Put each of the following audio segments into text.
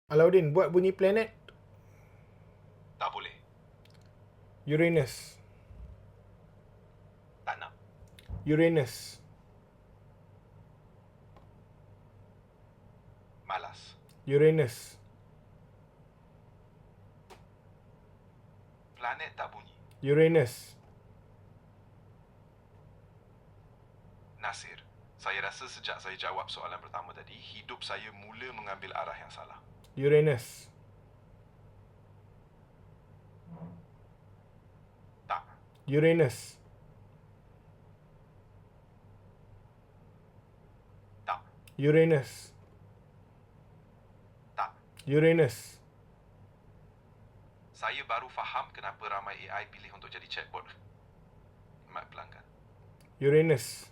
Alauddin, buat bunyi planet. Tak boleh. Uranus. Tak nak. Uranus. Malas. Uranus. Planet tak bunyi. Uranus. Nasir, saya rasa sejak saya jawab soalan pertama tadi, hidup saya mula mengambil arah yang salah. Uranus. Tak. Uranus. Tak. Uranus. Tak. Uranus. Saya baru faham kenapa ramai AI pilih untuk jadi chatbot khidmat pelanggan. Uranus.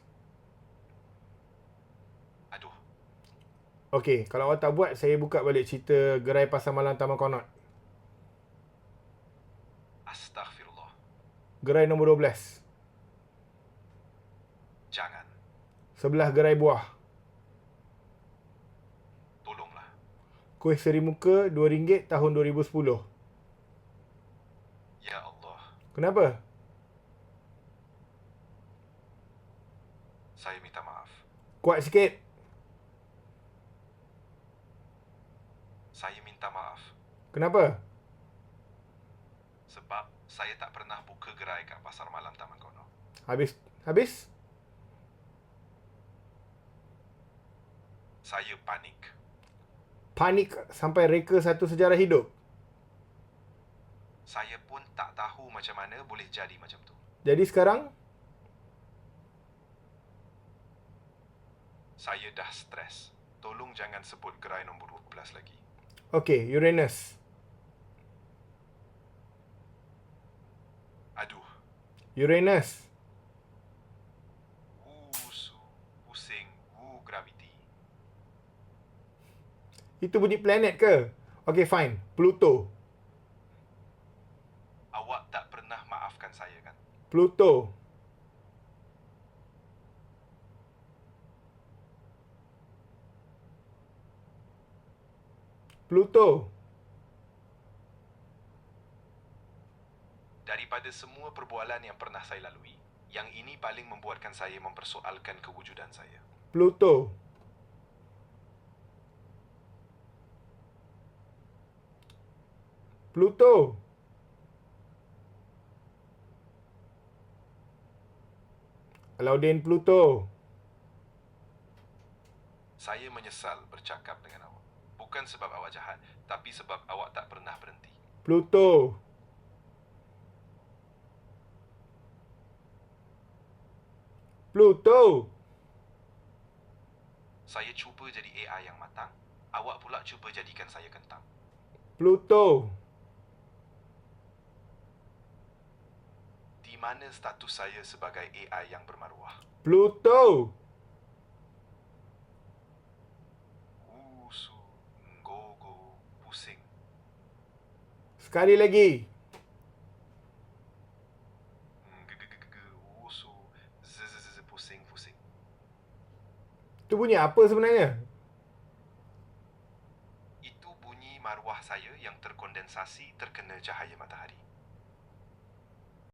Aduh, Okey, kalau awak tak buat, saya buka balik cerita gerai pasar malam Taman Konot. astaghfirullah. Gerai nombor 12. Jangan. Sebelah gerai buah. Tolonglah. Kuih seri muka RM2 tahun 2010. Ya Allah, Kenapa? saya minta maaf. Kuat sikit. Saya minta maaf Kenapa? sebab saya tak pernah buka gerai kat pasar malam Taman Kono. Habis? Saya panik. Panik sampai reka satu sejarah hidup. Saya pun tak tahu macam mana boleh jadi macam tu. Jadi sekarang, Saya dah stres. Tolong jangan sebut gerai nombor 12 lagi. okey, Uranus. Aduh, Uranus. pusing, graviti. Itu bunyi planet ke? Okey, fine. Pluto. Awak tak pernah maafkan saya kan? Pluto. Pluto. Daripada semua perbualan yang pernah saya lalui, yang ini paling membuatkan saya mempersoalkan kewujudan saya. Pluto. Pluto. Alauddin, Pluto. Saya menyesal bercakap dengan awak. Bukan sebab awak jahat, tapi sebab awak tak pernah berhenti. Pluto. Pluto. Saya cuba jadi AI yang matang, awak pula cuba jadikan saya kentang. Pluto. Di mana status saya sebagai AI yang bermaruah? Pluto. Gogo, pusing. Sekali lagi. Pusing. Itu bunyi apa sebenarnya? Itu bunyi maruah saya yang terkondensasi terkena cahaya matahari.